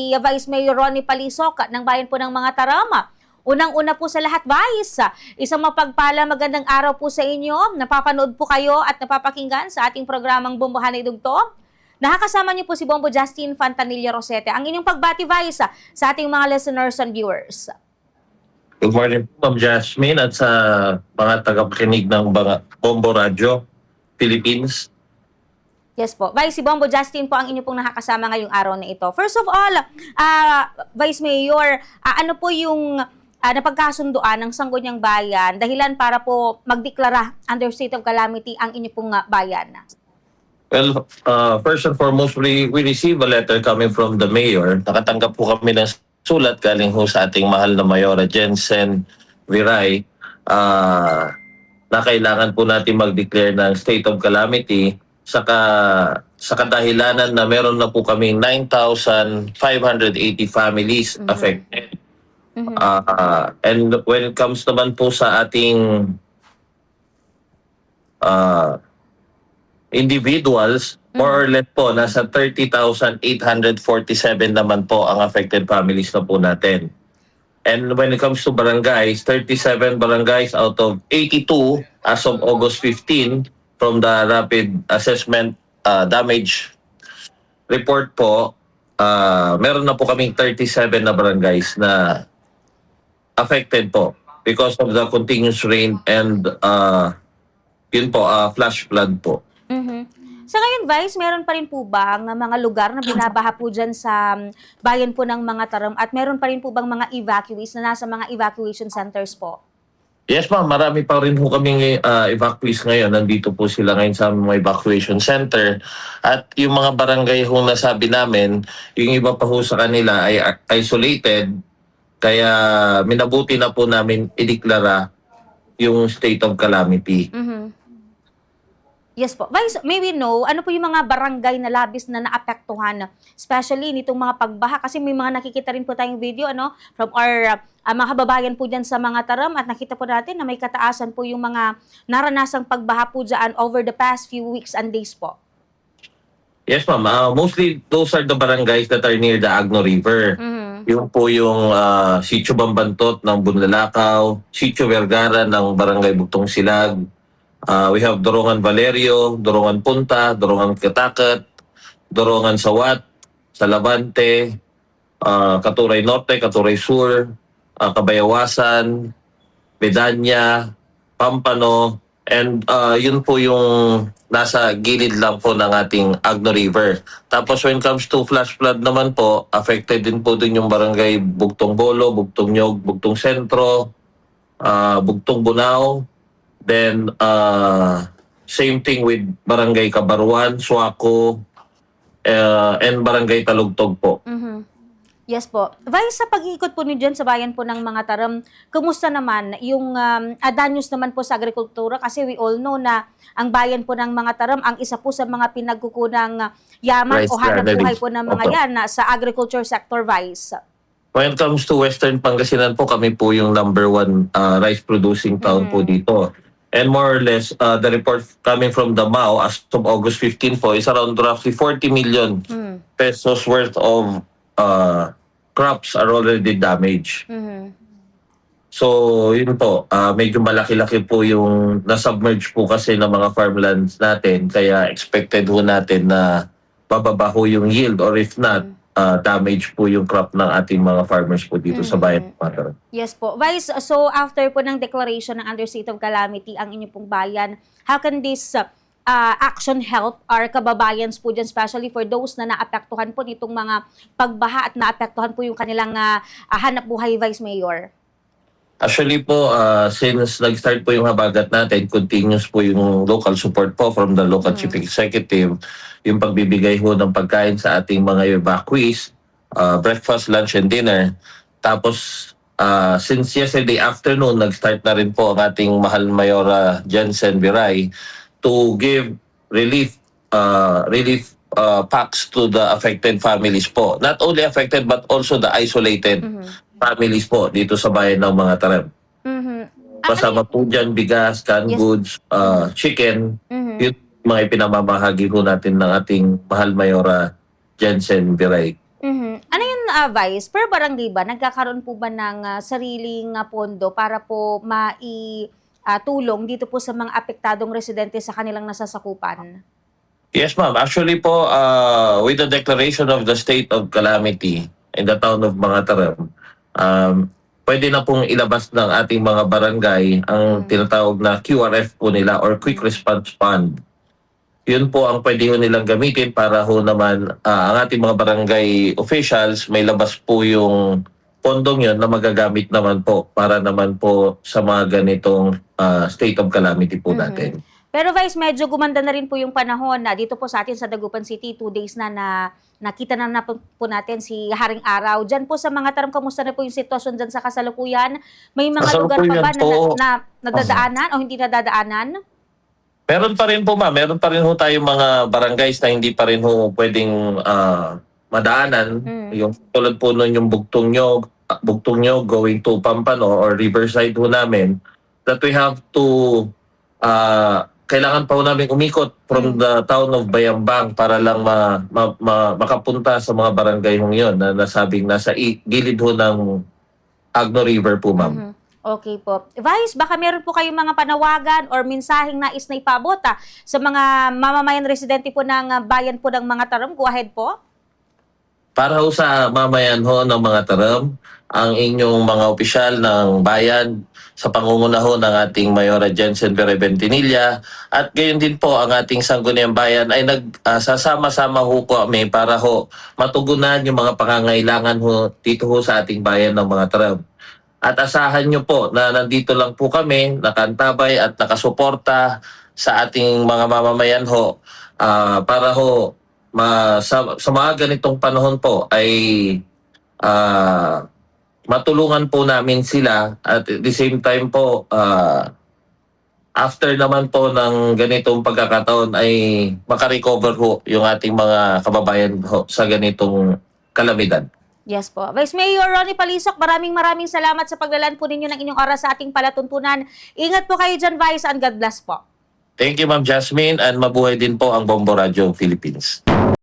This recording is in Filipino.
si Vice Mayor Ronnie Palisok ng bayan po ng mga Tarama. Unang-una po sa lahat, Vice, isang mapagpala magandang araw po sa inyo. Napapanood po kayo at napapakinggan sa ating programang Bombohanay Dugtong. Nakakasama niyo po si Bombo Justin Fantanilla Rosete. Ang inyong pagbati, Vice, sa ating mga listeners and viewers. Good morning po, Ma'am Jasmine, at sa mga tagapakinig ng Bombo Radio Philippines. Yes po. Vice, si Bombo Justin po ang inyo pong nakakasama ngayong araw na ito. First of all, Vice Mayor, ano po yung napagkasunduan ng Sangguniang Bayan dahilan para po magdeklara under state of calamity ang inyo pong bayan? Well, first and foremost, we received a letter coming from the mayor. Nakatanggap po kami ng sulat galing ho sa ating mahal na Mayora Jensen Viray na kailangan po natin mag-declare ng state of calamity sa kadahilanan na meron na po kaming 9,580 families affected. And when it comes naman po sa ating individuals, more or less po, nasa 30,847 naman po ang affected families na po natin. And when it comes to barangays, 37 barangays out of 82 as of August 15 from the rapid assessment damage report po, meron na po kaming 37 na barangays na affected po because of the continuous rain and yun po, flash flood po. Sa ngayon, Vice, meron pa rin po bang mga lugar na binabaha po dyan sa bayan po ng mga Taram at meron pa rin po bang mga evacuees na nasa mga evacuation centers po? Yes, ma'am. Marami pa rin po kaming evacuees ngayon. Nandito po sila ngayon sa mga evacuation center. At yung mga barangay hong nasabi namin, yung iba pa ho sa kanila ay isolated. Kaya minabuti na po namin ideklara yung state of calamity. Yes po. Vice, may we know, ano po yung mga barangay na labis na naapektuhan, especially nitong mga pagbaha? Kasi may mga nakikita rin po tayong video from our mga kababayan po dyan sa mga Taram at nakita po natin na may kataasan po yung mga naranasang pagbaha po dyan over the past few weeks and days po. Yes, ma'am. Mostly, those are the barangays that are near the Agno River. Yung po yung Sitio Bambantot ng Bunlalakaw, Sitio Vergara ng Barangay Bugtong Silag. We have Dorongan Valerio, Dorongan Punta, Dorongan Katakat, Dorongan Sawat, Salavante, Katuray Norte, Katuray Sur, Kabayawasan, Bedanya, Pampano, and yun po yung nasa gilid lang po ng ating Agno River. Tapos when it comes to flash flood naman po, affected din po din yung barangay Bugtong Bolo, Bugtong Nyog, Bugtong Sentro, Bugtong Bunao. Then, same thing with Barangay Kabaruan, Suaco, and Barangay Talugtog po. Yes po. Vice, sa pag-iikot po niyo dyan sa bayan po ng mga Taram, kumusta naman yung danyos naman po sa agrikultura? Kasi we all know na ang bayan po ng mga Taram, ang isa po sa mga pinagkukunang yaman o hanap buhay po ng mga yan sa agriculture sector, Vice. When it comes to Western Pangasinan po, kami po yung #1 rice producing town po dito. And more or less, the report coming from the MAO as of August 15 po is around roughly 40 million pesos worth of crops are already damaged. So, yun po, medyo malaki-laki po yung nasubmerge po kasi ng mga farmlands natin. Kaya expected ho natin na bababa ho yung yield or if not, damage po yung crop ng ating mga farmers po dito sa bayan. Yes po. Vice, so after po ng declaration ng under state of calamity ang inyo pong bayan, how can this action help our kababayans po dyan, especially for those na naapektuhan po nitong mga pagbaha at naapektuhan po yung kanilang hanap buhay, Vice Mayor? Actually po, since nag-start po yung habagat natin, continuous po yung local support po from the local chief executive, yung pagbibigay ho ng pagkain sa ating mga evacuees, breakfast, lunch, and dinner. Tapos, since yesterday afternoon, nag-start na rin po ang ating mahal Mayora Jensen Viray to give relief packs to the affected families po. Not only affected but also the isolated families po dito sa bayan ng mga Taram. Kasama po dyan bigas, canned goods, chicken. Yun mga ipinamamahagi ko natin ng ating mahal Mayora Jensen Viray. Ano yung Vice, per barangay ba, nagkakaroon po ba ng sariling pondo para po tulong dito po sa mga apektadong residente sa kanilang nasasakupan? Yes, ma'am. Actually po, with the declaration of the state of calamity in the town of Mangatarem, pwede na pong ilabas ng ating mga barangay ang tinatawag na QRF po nila or Quick Response Fund. Yun po ang pwede ho nilang gamitin para ho naman ang ating mga barangay officials may labas po yung pondong yun na magagamit naman po para naman po sa mga ganitong state of calamity po natin. Pero Vice, medyo gumanda na rin po yung panahon na dito po sa atin sa Dagupan City, 2 days na nakita na po natin si Haring Araw. Diyan po sa Mangatarem, kamusta na po yung sitwasyon dyan sa kasalukuyan? May mga lugar pa ba na nadadaanan o hindi nadadaanan? Meron pa rin po, ma'am. Meron pa rin ho tayong mga barangays na hindi pa rin ho pwedeng madaanan. Yung tulad po nun yung Bugtong Nyog going to Pampano or Riverside ho namin, that we have to kailangan pa ho namin umikot from the town of Bayambang para lang makapunta sa mga barangay hong yun na nasabing nasa gilid ho ng Agno River po, ma'am. Okay po. Vice, baka meron po kayong mga panawagan or mensaheng nais na ipabot sa mga mamamayan residente po ng bayan po ng Mangatarem. Go ahead po. Para ho sa mamayan ho ng Mangatarem, ang inyong mga opisyal ng bayan sa pangunguna ho ng ating Mayora Jensen Berebentinilla at gayon din po ang ating Sangguniang Bayan ay nagsasama-sama ho po kami para ho matugunan yung mga pangangailangan ho dito ho sa ating bayan ng Mangatarem. At asahan nyo po na nandito lang po kami, nakantabay at nakasuporta sa ating mga mamamayan ho para ho sa mga ganitong panahon po ay matulungan po namin sila at at the same time po after naman po ng ganitong pagkakataon ay makarecover ho yung ating mga kababayan ho sa ganitong kalamidad. Yes po. Vice Mayor Ronnie Palisok, maraming salamat sa paglalaan po ninyo ng inyong oras sa ating palatuntunan. Ingat po kayo dyan, Vice, and God bless po. Thank you, Ma'am Jasmine, and mabuhay din po ang Bombo Radio Philippines.